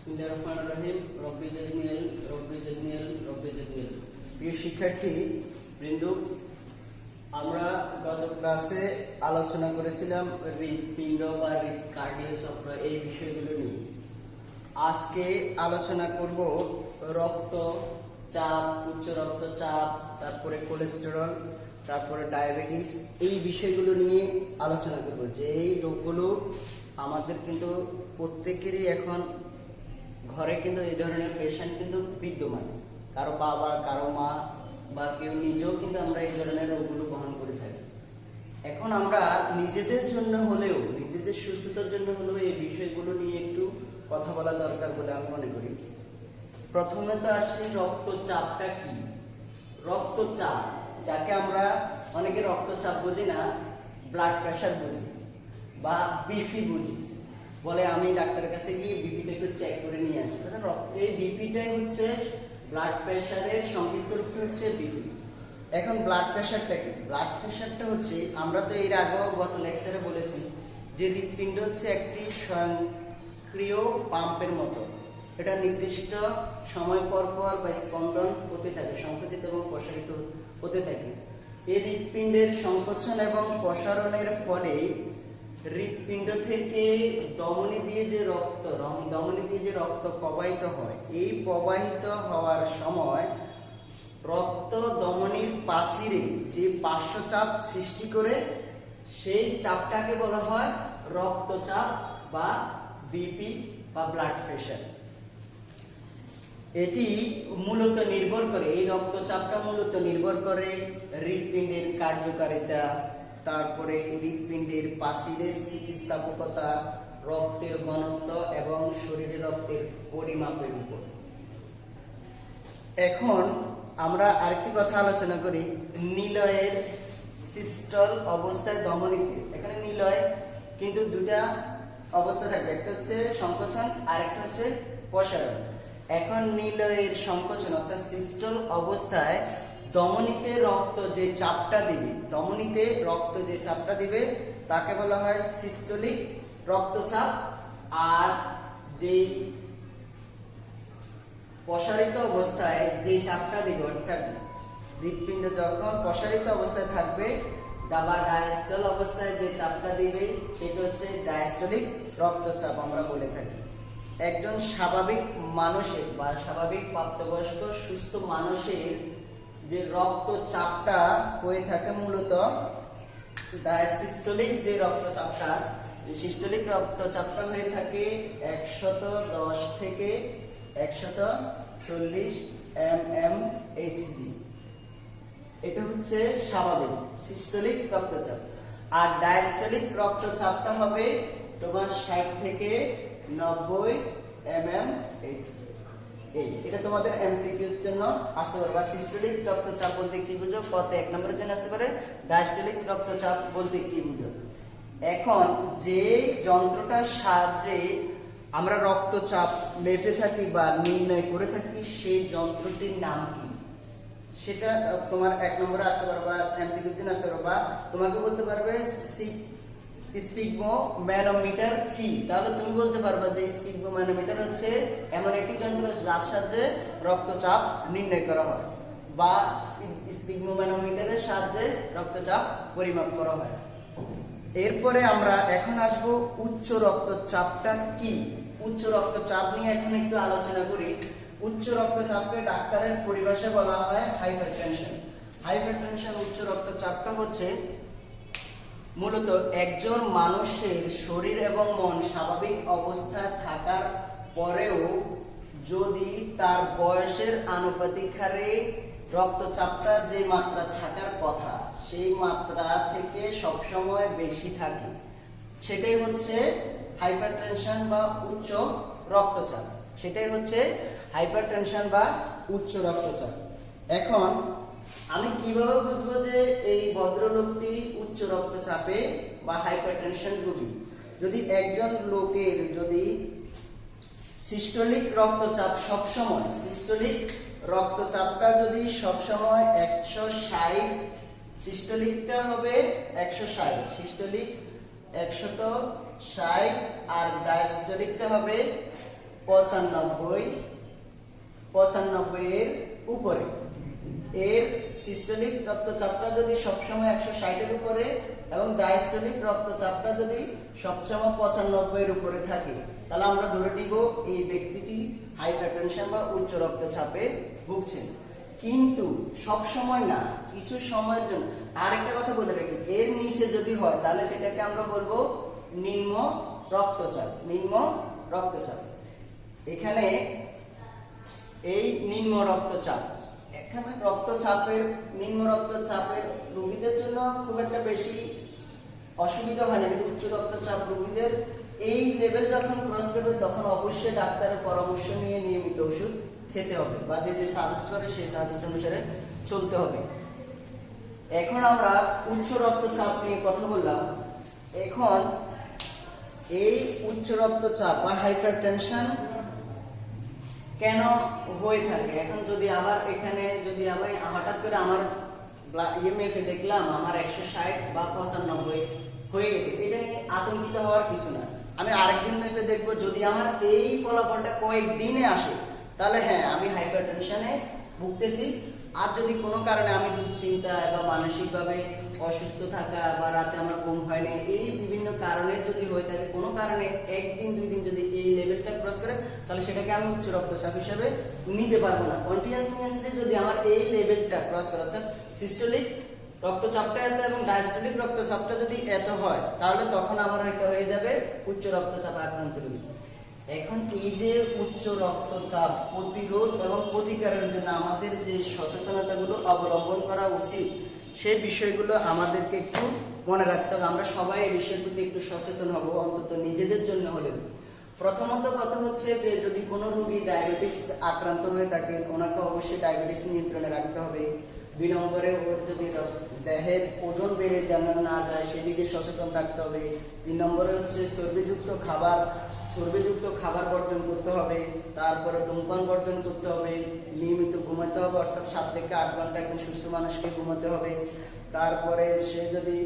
বিসমিল্লাহির রহমানির রহিম। রব্বি জিদনি ইলম, রব্বি জিদনি ইলম, রব্বি জিদনি ইলম। প্রিয় শিক্ষার্থী বৃন্দ, আমরা গত ক্লাসে আলোচনা করেছিলাম হৃৎপিণ্ড বা হৃৎকার্ডিয় চক্র এই বিষয়গুলো নিয়ে। আজকে আলোচনা করব রক্তচাপ, উচ্চ রক্তচাপ, তারপরে কোলেস্টেরল, তারপরে ডায়াবেটিস, এই বিষয়গুলো নিয়ে আলোচনা করব। যে এই রোগগুলো আমাদের কিন্তু প্রত্যেকেরই এখন ঘরে কিন্তু এই ধরনের পেশেন্ট কিন্তু বিদ্যমান। কারো বাবা, কারো মা বা কেউ নিজেও কিন্তু আমরা এই ধরনের রোগগুলো বহন করে থাকি। এখন আমরা নিজেদের জন্য হলেও, নিজেদের সুস্থতার জন্য হলেও এই বিষয়গুলো নিয়ে একটু কথা বলা দরকার বলে আমি মনে করি। প্রথমে তো আসি রক্তচাপটা কি। রক্তচাপ, যাকে আমরা অনেকে রক্তচাপ বুঝি না, ব্লাড প্রেশার বুঝি বা বিপি বুঝি, বলে আমি ডাক্তারের কাছে গিয়ে বিপিটা একটু চেক করে নিয়ে আসি। এই বিপিটাই হচ্ছে ব্লাড প্রেশারের সংক্ষিপ্ত রূপ হচ্ছে বিপি। এখন ব্লাড প্রেশারটা কি? ব্লাড প্রেশারটা হচ্ছে, আমরা তো এর আগেও গত লেকচারে বলেছি যে হৃৎপিণ্ড হচ্ছে একটি স্বয়ংক্রিয় পাম্পের মতো। এটা নির্দিষ্ট সময় পর পর বা স্পন্দন হতে থাকে, সংকুচিত এবং প্রসারিত হতে থাকে। এই হৃৎপিণ্ডের সংকোচন এবং প্রসারণের ফলে হৃৎপিণ্ড থেকে ধমনী দিয়ে যে রক্ত প্রবাহিত হয়, এই প্রবাহিত হওয়ার সময় রক্ত ধমনীর প্রাচীরে যে পার্শ্বচাপ সৃষ্টি করে, সেই চাপটাকে বলা হয় রক্তচাপ বা বিপি বা ব্লাড প্রেশার। এটি মূলত নির্ভর করে, এই রক্তচাপটা মূলত নির্ভর করে হৃৎপিণ্ডের কার্যকারিতা, তারপরে হৃৎপিণ্ডের প্রাচীরের স্থিতিস্থাপকতা, রক্তের ঘনত্ব এবং শরীরে রক্তের পরিমাপের উপর। এখন আমরা আরেকটি কথা আলোচনা করি, নিলয়ের সিস্টল অবস্থায় ধমনীতে। এখানে নিলয় কিন্তু দুটা অবস্থা থাকবে, একটা হচ্ছে সংকোচন আর একটা হচ্ছে প্রসারণ। এখন নিলয়ের সংকোচন অর্থাৎ সিস্টল অবস্থায় ধমনীতে রক্ত যে চাপটা দিবে, তাকে বলা হয় সিস্টোলিক রক্তচাপ। আর যেই প্রসারিত অবস্থায় যে চাপটা দিবে, অর্থাৎ হৃৎপিণ্ড যখন প্রসারিত অবস্থায় থাকবে বা ডায়াস্টল অবস্থায় যে চাপটা দিবে, সেটা হচ্ছে ডায়াস্টলিক রক্তচাপ আমরা বলে থাকি। একজন স্বাভাবিক মানুষের বা স্বাভাবিক প্রাপ্তবয়স্ক সুস্থ মানুষের যে রক্তচাপটা হয়ে থাকে মূলত ডায়াসিস্টোলিক যে রক্তচাপটা, সিস্টোলিক রক্তচাপটা হয়ে থাকে 110 থেকে 140 mmHg। এটা হচ্ছে স্বাভাবিক সিস্টোলিক রক্তচাপ। আর ডায়াস্টোলিক রক্তচাপটা হবে তোমার 60 থেকে 90 mmHg। এটা তোমাদের এমসিকিউ এর জন্য আসতে পারে। বা সিস্টোলিক রক্তচাপ বলতে কি বুঝো, কত 1 নম্বরের জন্য আসতে পারে, ডায়াস্টোলিক রক্তচাপ বলতে কি বুঝো। এখন যে যন্ত্রটার সাহায্যে আমরা রক্তচাপ মেপে থাকি বা নির্ণয় করে থাকি, সেই যন্ত্রটির নাম কি, সেটা তোমার 1 নম্বরে আসতে পারে বা এমসিকিউ এর জন্য আসতে পারে। বা তোমাকে বলতে পারবে স্পিগমোম্যানোমিটার কি, তাহলে তুমি বলতে পারবা যে স্পিগমোম্যানোমিটার হচ্ছে এমন একটি যন্ত্র যার সাহায্যে রক্তচাপ নির্ণয় করা হয় বা স্পিগমোম্যানোমিটারের সাহায্যে রক্তচাপ পরিমাপ করা হয়। এরপরে আমরা এখন আসব উচ্চ রক্তচাপটা কি। উচ্চ রক্তচাপ নিয়ে এখন একটু আলোচনা করি। উচ্চ রক্তচাপকে ডাক্তারের পরিভাষায় বলা হয় হাইপারটেনশন। হাইপারটেনশন উচ্চ রক্তচাপটা হচ্ছে মূলত একজন মানুষের শরীর এবং মন স্বাভাবিক অবস্থায় থাকার পরেও যদি তার বয়সের আনুপাতিক হারে রক্তচাপটা যে মাত্রা থাকার কথা, সেই মাত্রা থেকে সবসময় বেশি থাকে, সেটাই হচ্ছে হাইপারটেনশন বা উচ্চ রক্তচাপ। সেটাই হচ্ছে হাইপারটেনশন বা উচ্চ রক্তচাপ। এখন আমি কিভাবে বুঝবো যে এই ভদ্রলোকটি উচ্চ রক্তচাপে বা হাইপারটেনশন রোগী? যদি একজন লোকের যদি সিস্টোলিক রক্তচাপ সবসময়, সিস্টোলিক রক্তচাপটা যদি সবসময় 160, সিস্টোলিকটা হবে 160, সিস্টোলিক 160 আর ডায়াস্টোলিকটা হবে 95 এর উপরে। এর সিস্টোলিক রক্তচাপটা যদি সবসময় 160 এর উপরে এবং ডায়াস্টোলিক রক্তচাপটা যদি সবসময় 95 এর উপরে থাকে, তাহলে আমরা ধরে নিব এই ব্যক্তিটি হাইপারটেনশন বা উচ্চ রক্তচাপে ভুগছেন। কিন্তু সব সময় না, কিছু সময়ের জন্য। আরেকটা কথা বলে রাখি, এর নিচে যদি হয় তাহলে সেটাকে আমরা বলবো নিম্ন রক্তচাপ। এখানে এই নিম্ন রক্তচাপ, এখানে নিম্ন রক্তচাপের রোগীদের জন্য খুব একটা বেশি অসুবিধা হয় না, কিন্তু উচ্চ রক্তচাপ রোগীদের এই লেভেল যখন ক্রস করবে তখন অবশ্যই ডাক্তারের পরামর্শ নিয়ে নিয়মিত ওষুধ খেতে হবে, বা যে সাজেস্ট করে সেই সাজেস্ট অনুসারে চলতে হবে। এখন আমরা উচ্চ রক্তচাপ নিয়ে কথা বললাম। এখন এই উচ্চ রক্তচাপ বা হাইপারটেনশন কেন হয়ে থাকে? এখন যদি আবার এখানে যদি আমি হঠাৎ করে আমার ইএমএফ এ দেখলাম আমার 160 বা 95 হয়ে গেছে, এটা নিয়ে আতঙ্কিত হওয়ার কিছু না। আমি আরেকদিন মেপে দেখবো, যদি আমার এই ফলাফলটা কয়েকদিনে আসে তাহলে হ্যাঁ আমি হাইপারটেনশনে ভুগতেছি। আর যদি কোনো কারণে আমি দুশ্চিন্তা বা মানসিকভাবে অসুস্থ থাকা বা রাতে আমার ঘুম হয় না, এই বিভিন্ন কারণে যদি হয়ে থাকে, কোনো কারণে একদিন 2 দিন যদি এই লেভেলটা ক্রস করে, তাহলে সেটাকে আমি উচ্চ রক্তচাপ হিসেবে নিতে পারবো না। কন্টিনিউয়াসলি যদি আমার এই লেভেলটা ক্রস করে, অর্থাৎ সিস্টোলিক রক্তচাপটা এত এবং ডায়াস্টোলিক রক্তচাপটা যদি এত হয়, তাহলে তখন আমার এটা হয়ে যাবে উচ্চ রক্তচাপ আক্রান্ত রোগী। এখন এই যে উচ্চ রক্তচাপ প্রতিরোধ এবং প্রতিকারের জন্য আমাদের যে সচেতনতাগুলো অবলম্বন করা উচিত, সেই বিষয়গুলো আমাদেরকে একটু মনে রাখতে হবে। আমরা সবাই এই বিষয়ের প্রতি একটু সচেতন হব, অন্তত নিজেদের জন্য হলেও। প্রথমত কথা হচ্ছে যে যদি কোনো রোগী ডায়াবেটিস আক্রান্ত হয়ে থাকে, ওনাকে অবশ্যই ডায়াবেটিস নিয়ন্ত্রণে রাখতে হবে। 2 নম্বরে ওর যদি দেহের ওজন বেড়ে যেন না যায় সেদিকে সচেতন থাকতে হবে। 3 নম্বরে হচ্ছে চর্বিযুক্ত খাবার বর্জন করতে হবে। তারপরে ধূমপান বর্জন করতে হবে। নিয়মিত ঘুমাতে হবে, অর্থাৎ 7 থেকে 8 ঘন্টা একজন সুস্থ মানুষকে ঘুমাতে হবে। তারপরে সে যদি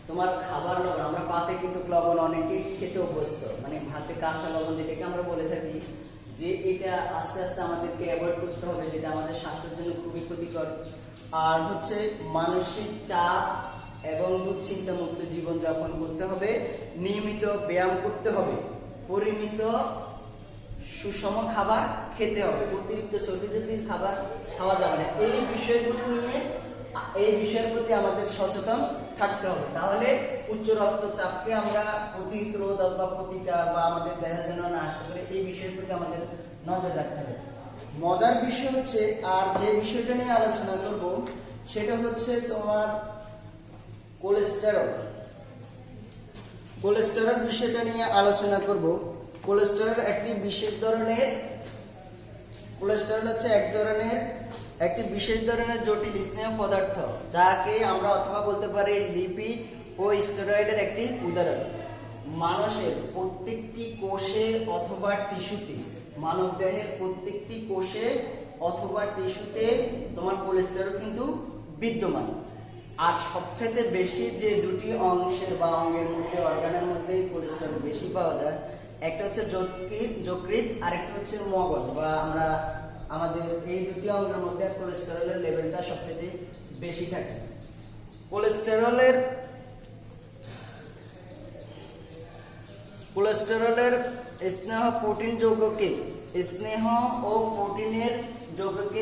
তোমার খাবার লবণ, আমরা ভাতে কিন্তু লবণ অনেকেই খেতে অভ্যস্ত, মানে ভাতে কাঁচা লবণ যেটাকে আমরা বলে থাকি, যে এটা আস্তে আস্তে আমাদেরকে অ্যাভয়েড করতে হবে, যেটা আমাদের স্বাস্থ্যের জন্য খুবই ক্ষতিকর। আর হচ্ছে মানসিক চাপ এবং দুশ্চিন্তা মুক্ত জীবনযাপন করতে হবে, নিয়মিত ব্যায়াম করতে হবে, পরিমিত সুষম খাবার খেতে হবে, অতিরিক্ত চর্বিজাতীয় খাবার খাওয়া যাবে না। এই বিষয়গুলো নিয়ে এই বিষয়ের প্রতি আমাদের সচেতন থাকতে হবে। তাহলে উচ্চ রক্তচাপকে আমরা প্রতিরোধ বা প্রতিকার বা আমাদের দেখা যেন না আসতে পারে, এই বিষয়ের প্রতি আমাদের নজর রাখতে হবে। মজার বিষয় হচ্ছে, আর যে বিষয়টা নিয়ে আলোচনা করব সেটা হচ্ছে তোমার কোলেস্টেরল বিষয়টা নিয়ে আলোচনা করব। কোলেস্টেরল একটি বিশেষ ধরনের জটিল স্নেহ পদার্থ, যাকে আমরা অথবা বলতে পারি লিপিড ও স্টেরয়েডের একটি উদাহরণ। মানুষের প্রত্যেকটি কোষে অথবা টিস্যুতে, মানব দেহের প্রত্যেকটি কোষে অথবা টিস্যুতে তোমার কোলেস্টেরল কিন্তু বিদ্যমান। আর সবচেয়ে বেশি যে দুটি অংশের বা অঙ্গের মধ্যে, অর্গানের মধ্যে কোলেস্টেরল বেশি পাওয়া যায়, একটা হচ্ছে যকৃৎ আর একটা হচ্ছে মগজ, বা আমরা আমাদের এই দুটি অঙ্গের মধ্যে কোলেস্টেরলের লেভেলটা সবচেয়ে বেশি থাকে। কোলেস্টেরলের স্নেহ প্রোটিন যৌগকে, স্নেহ ও প্রোটিনের যৌগকে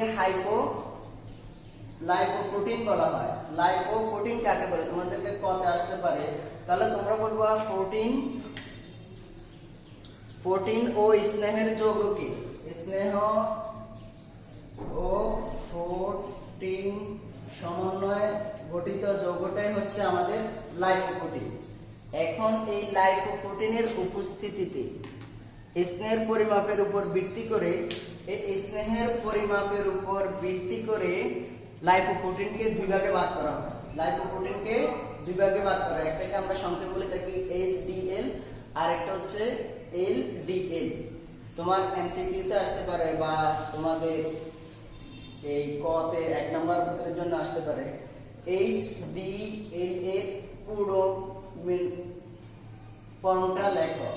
লাইপোপ্রোটিন বলা হয়। লাইপোপ্রোটিন কাকে বলে তোমাদেরকে কতে আসতে পারে, তাহলে তোমরা বলবো প্রোটিন ও স্নেহের যৌগকে, স্নেহ ও প্রোটিন সমন্বয়ে গঠিত যৌগটাই হচ্ছে আমাদের লাইপোপ্রোটিন। এখন এই লাইপোপ্রোটিনের উপস্থিতিতে স্নেহের পরিমাপের উপর ভিত্তি করে, লাইপোপ্রোটিনকে 2 ভাগে ভাগ করা হয়। একটাকে আমরা সংক্ষেপে বলে থাকি HDL, আর একটা হচ্ছে LDL। তোমার এমসিকিউতে আসতে পারে বা তোমাদের এই কতে 1 নম্বরের জন্য আসতে পারে। HDL এর পুরো ফর্মটা লেখো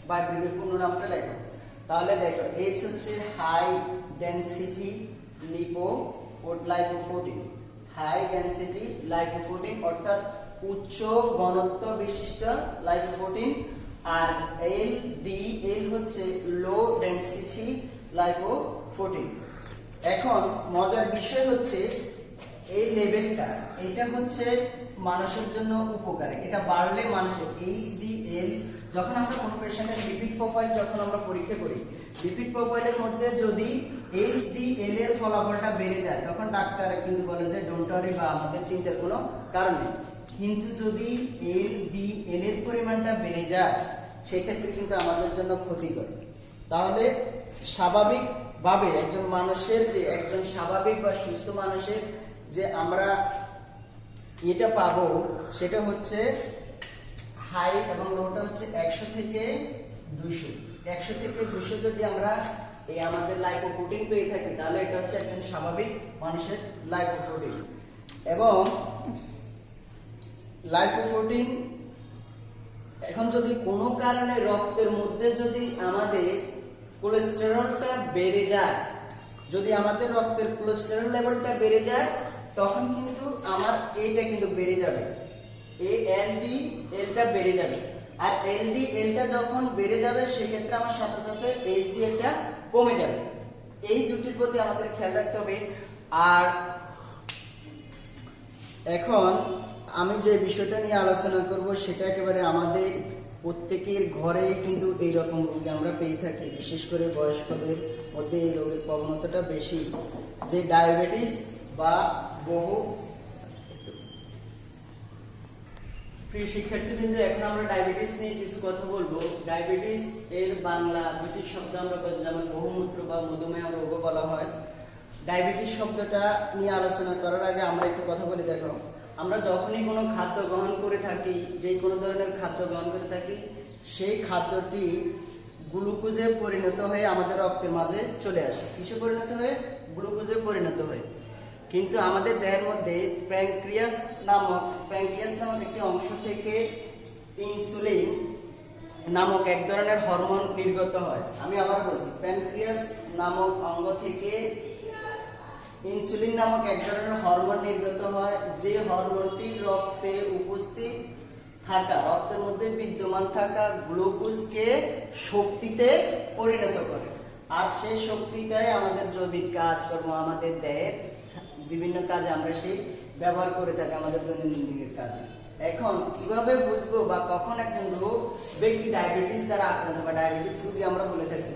বা পূর্ণ নামটা লেখো। তাহলে দেখো এইচ হচ্ছে high density lipoprotein, high density lipoprotein অর্থাৎ উচ্চ ঘনত্ব বিশিষ্ট লাইপোপ্রোটিন। আর এল হচ্ছে লো ডেনসিটি লাইপোপ্রোটিন। এখন মজার বিষয় হচ্ছে এই লেভেলটা, এটা হচ্ছে মানুষের জন্য উপকারী। এটা বাড়লে মানুষের HDL, যখন আমরা কোনো পেশেন্টের লিপিড প্রোফাইল যখন আমরা পরীক্ষা করি, লিপিড প্রোফাইলের মধ্যে যদি HDL এর ফলাফলটা বেড়ে যায় তখন ডাক্তার কিন্তু বলে যে ডোন্ট ওয়ারি বা আমাদের চিন্তার কোনো কারণ নেই। কিন্তু যদি LDL এর পরিমাণটা বেড়ে যায় সেক্ষেত্রে কিন্তু আমাদের জন্য ক্ষতিকর। তাহলে স্বাভাবিকভাবে একজন মানুষের যে একজন স্বাভাবিক বা সুস্থ মানুষের যে আমরা এটা পাবো সেটা হচ্ছে হাই এবং লোটা হচ্ছে 100 থেকে 200। 100 থেকে 200 যদি আমরা এই আমাদের লাইপোপ্রোটিন পেয়ে থাকি তাহলে এটা হচ্ছে একজন স্বাভাবিক মানুষের লাইপোপ্রোটিন। এবং লাইপোপ্রোটিন এখন যদি কোনো কারণে রক্তের মধ্যে যদি আমাদের কোলেস্টেরলটা বেড়ে যায়, যদি আমাদের রক্তের কোলেস্টেরল লেভেলটা বেড়ে যায় তখন কিন্তু আমার এইটা কিন্তু বেড়ে যাবে, এই LDL-টা বেড়ে যাবে। আর LDL-টা যখন বেড়ে যাবে সেক্ষেত্রে আমার সাথে সাথে HDL-টা কমে যাবে। এই দুটির প্রতি আমাদের খেয়াল রাখতে হবে। আর এখন আমি যে বিষয়টা নিয়ে আলোচনা করব সেটা একেবারে আমাদের প্রত্যেকের ঘরে কিন্তু এই রকম রোগী আমরা পেয়ে থাকি, বিশেষ করে বয়স্কদের মধ্যে এই রোগের প্রবণতাটা বেশি, যে ডায়াবেটিস বা বহু প্রিয় শিক্ষার্থীবৃন্দ, এখন আমরা ডায়াবেটিস নিয়ে কিছু কথা বলবো। ডায়াবেটিস এর বাংলা দুটি শব্দ আমরা যেমন বহুমূত্র বা মধুমেহ রোগ বলা হয়। ডায়াবেটিস শব্দটা নিয়ে আলোচনা করার আগে আমরা একটু কথা বলি। দেখো, আমরা যখনই কোনো খাদ্য গ্রহণ করে থাকি, যে কোনো ধরনের খাদ্য গ্রহণ করে থাকি, সেই খাদ্যটি গ্লুকোজে পরিণত হয়ে আমাদের রক্তের মাঝে চলে আসে। কিসে পরিণত হয়ে? গ্লুকোজে পরিণত হয়ে। কিন্তু আমাদের দেহের মধ্যে প্যানক্রিয়াস নামক একটি অংশ থেকে ইনসুলিন নামক এক ধরনের হরমোন নির্গত হয়। আমি আবার বলছি, প্যানক্রিয়াস নামক অঙ্গ থেকে ইনসুলিন নামক এক ধরনের হরমোন নির্গত হয়, যে হরমোনটি রক্তে উপস্থিত থাকা, রক্তের মধ্যে বিদ্যমান থাকা গ্লুকোজকে শক্তিতে পরিণত করে। আর সেই শক্তিটাই আমাদের জৈবিক কাজকর্ম, আমাদের দেহের বিভিন্ন কাজে আমরা সেই ব্যবহার করে থাকি, আমাদের দৈনন্দিন কাজে। এখন কিভাবে বুঝবো বা কখন একজন ব্যক্তি ডায়াবেটিস দ্বারা আক্রান্ত বা ডায়াবেটিস রোগী আমরা বলে থাকি?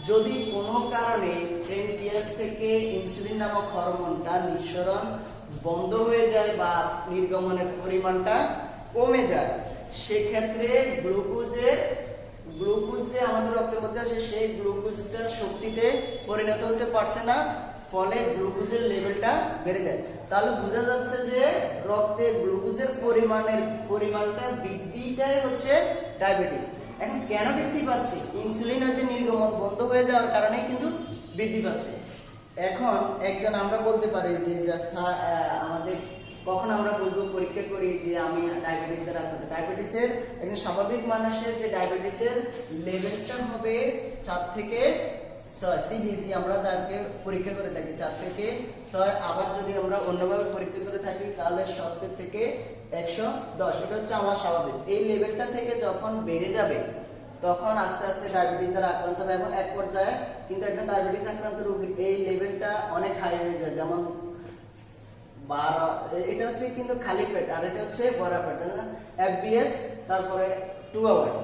যদি কোনো কারণে প্যানক্রিয়াস থেকে ইনসুলিন নামক হরমোনটা নিঃসরণ বন্ধ হয়ে যায় বা নির্গমনের পরিমাণটা কমে যায়, সেক্ষেত্রে গ্লুকোজ যে আমাদের রক্তের মধ্যে আছে সেই গ্লুকোজটা শক্তিতে পরিণত হতে পারছে না, ফলে গ্লুকোজের লেভেলটা বেড়ে যায়। তাহলে বোঝা যাচ্ছে যে রক্তে গ্লুকোজের পরিমাণটা বৃদ্ধিটাই হচ্ছে ডায়াবেটিস। এখন কেন বৃদ্ধি পাচ্ছে? ইনসুলিনের যে নির্গমন বন্ধ হয়ে যাওয়ার কারণে কিন্তু বৃদ্ধি পাচ্ছে। এখন একজন আমরা বলতে পারি যে আমাদের কখন আমরা বুঝবো, পরীক্ষা করি যে আমি ডায়াবেটিস দ্বারা আক্রান্ত। ডায়াবেটিসের একজন স্বাভাবিক মানুষের যে ডায়াবেটিসের লেভেলটা হবে 4 থেকে 6 সিবিসি, আমরা যাকে পরীক্ষা করে থাকি 4 থেকে 6। আবার যদি আমরা অন্যভাবে পরীক্ষা করে থাকি তাহলে 70 থেকে 110, এটা হচ্ছে আমার স্বাভাবিক। এই লেভেলটা থেকে যখন বেড়ে যাবে তখন আস্তে আস্তে ডায়াবেটিস দ্বারা আক্রান্ত হবে। এখন এক পর্যায়ে কিন্তু একটা ডায়াবেটিস আক্রান্ত রোগীর এই লেভেলটা অনেক হাই হয়ে যায়, যেমন 12, এটা হচ্ছে কিন্তু খালি পেট, আর এটা হচ্ছে ভরা পেট, তাই না? FBS, তারপরে 2 আওয়ার্স,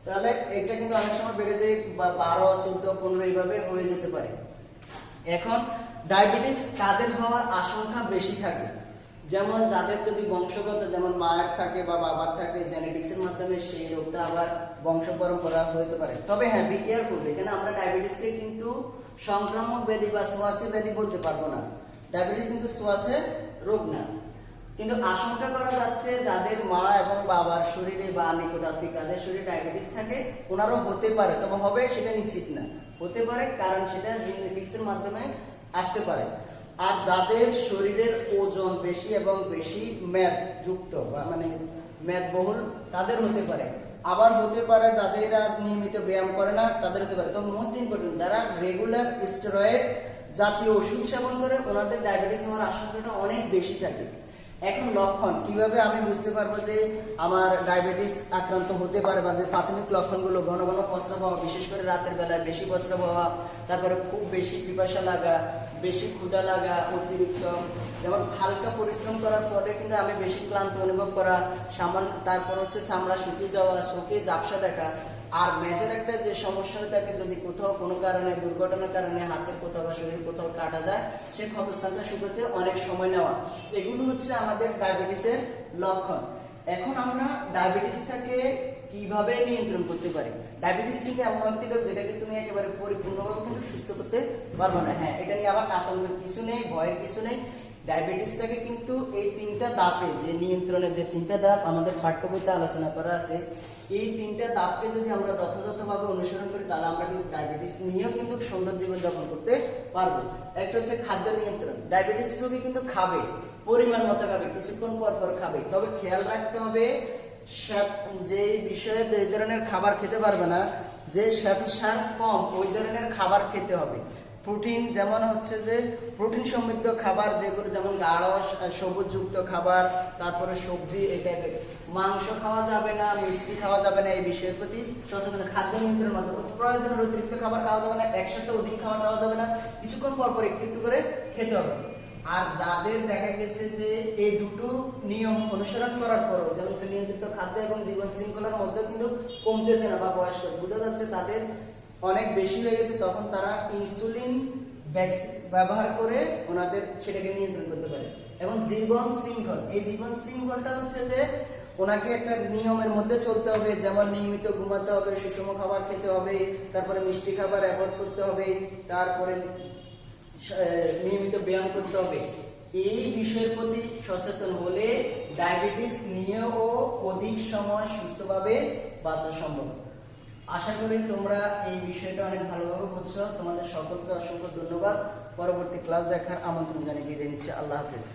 তাহলে এটা কিন্তু অনেক সময় বেড়ে যায় 12, 14, 15 এইভাবে হয়ে যেতে পারে। এখন ডায়াবেটিস কাদের হওয়ার আশঙ্কা বেশি থাকে? যেমন যাদের যদি বংশগত, যেমন মায়ের থাকে বা বাবার থাকে, জেনেটিক্সের মাধ্যমে সেই রোগটা আবার বংশ পরম্পরা হতে পারে। তবে হ্যাঁ, বি কেয়ারফুল, এখানে আমরা ডায়াবেটিসকে কিন্তু সংক্রামক ব্যাধি বা ছোঁয়াচে ব্যাধি বলতে পারবো না। ডায়াবেটিস কিন্তু ছোঁয়াচে রোগ না, কিন্তু আশঙ্কা করা যাচ্ছে যাদের মা এবং বাবার শরীরে বা নিকটাত্মীক যাদের শরীরে ডায়াবেটিস থাকে ওনারও হতে পারে, তবে হবে সেটা নিশ্চিত না, হতে পারে, কারণ সেটা জেনেটিক্সের মাধ্যমে আসতে পারে। আর যাদের শরীরের ওজন বেশি এবং বেশি মেদ যুক্ত বা মানে মেদবহুল, তাদের হতে পারে। আবার হতে পারে যাদের আর নিয়মিত ব্যায়াম করে না তাদের হতে পারে। তো মোস্ট ইম্পর্টেন্ট যারা রেগুলার স্টেরয়েড জাতীয় ওষুধ সেবন করে ওনাদের ডায়াবেটিস হওয়ার আশঙ্কাটা অনেক বেশি থাকে। এখন লক্ষণ কিভাবে আমি বুঝতে পারবো যে আমার ডায়াবেটিস আক্রান্ত হতে পারে, বা যে প্রাথমিক লক্ষণগুলো ঘন ঘন প্রস্রাব হওয়া, বিশেষ করে রাতের বেলায় বেশি প্রস্রাব হওয়া, তারপরে খুব বেশি পিপাসা লাগা, বেশি ক্ষুধা লাগা, অতিরিক্ত যেমন হালকা পরিশ্রম করার পরে কিন্তু আমি বেশি ক্লান্ত অনুভব করা, সামান্য, তারপর হচ্ছে চামড়া শুকিয়ে যাওয়া, চোখে ঝাপসা দেখা। আর মেজর একটা যে সমস্যা থাকে, যদি কোথাও কোনো কারণে দুর্ঘটনার কারণে হাতের কোথাও বা শরীর কোথাও কাটা যায়, সেই ক্ষতস্থানটা শুকোতে অনেক সময় নেওয়া, এগুলো হচ্ছে আমাদের ডায়াবেটিসের লক্ষণ। এখন আমরা ডায়াবেটিসটাকে কিভাবে নিয়ন্ত্রণ করতে পারি? ডায়াবেটিস কিন্তু এমন একটি রোগ যেটাকে তুমি একেবারে পরিপূর্ণভাবে কিন্তু সুস্থ করতে পারবো না। হ্যাঁ, এটা নিয়ে আবার আতঙ্কের কিছু নেই, ভয়ের কিছু নেই। ডায়াবেটিসটাকে কিন্তু এই তিনটা ধাপে, যে নিয়ন্ত্রণের যে তিনটা ধাপ আমাদের পাঠ্যবইতে আলোচনা করা আছে, এই তিনটা ধাপকে যদি আমরা যথাযথভাবে অনুসরণ করি তাহলে আমরা কিন্তু ডায়াবেটিস নিয়েও কিন্তু সুন্দর জীবন যাপন করতে পারবো। একটা হচ্ছে খাদ্য নিয়ন্ত্রণ। ডায়াবেটিস রোগী কিন্তু খাবে, পরিমাণ মতো খাবে, কিছুক্ষণ পর পর খাবে, তবে খেয়াল রাখতে হবে যে বিষয়ে যে ধরনের খাবার খেতে পারবে না, যে স্বাদ কম ওই ধরনের খাবার খেতে হবে। প্রোটিন, যেমন হচ্ছে যে প্রোটিন সমৃদ্ধ খাবার যেগুলো, যেমন গাঢ় সবুজযুক্ত খাবার, তারপরে সবজি, এই টাইপের। মাংস খাওয়া যাবে না, মিষ্টি খাওয়া যাবে না, এই বিষয়ের প্রতি সচেতন। খাদ্য নিয়ন্ত্রণের মাধ্যমে প্রয়োজনের অতিরিক্ত খাবার খাওয়া যাবে না, একসাথে অধিক খাবার খাওয়া যাবে না, কিছুক্ষণ পর পর একটু একটু করে খেতে হবে। আর যাদের দেখা গেছে যে এই দুটো নিয়ম অনুসরণ করার পরও, যেমন নিয়ন্ত্রিত খাদ্য এবং জীবন শৃঙ্খলার মধ্যে কিন্তু কমতেছে না, বা বয়স্ক বোঝা যাচ্ছে তাদের অনেক বেশি হয়ে গেছে, তখন তারা ইনসুলিন ব্যবহার করে ওনাদের সেটাকে নিয়ন্ত্রণ করতে পারে। এবং জীবন শৃঙ্খল, এই জীবন শৃঙ্খলটা হচ্ছে যে ওনাকে একটা নিয়মের মধ্যে চলতে হবে, যেমন নিয়মিত ঘুমাতে হবে, সুষম খাবার খেতে হবে, তারপরে মিষ্টি খাবার অ্যাভয়েড করতে হবে, তারপরে নিয়মিত ব্যায়াম করতে হবে। এই বিষয়ের প্রতি সচেতন হলে ডায়াবেটিস নিয়েও অধিক সময় সুস্থভাবে বাঁচা সম্ভব। আশা করি তোমরা এই বিষয়টা অনেক ভালোভাবে বুঝছো। তোমাদের সকলকে অসংখ্য ধন্যবাদ। পরবর্তী ক্লাস দেখার আমন্ত্রণ জানিয়ে বিদায় নিচ্ছি। আল্লাহ হাফেজ।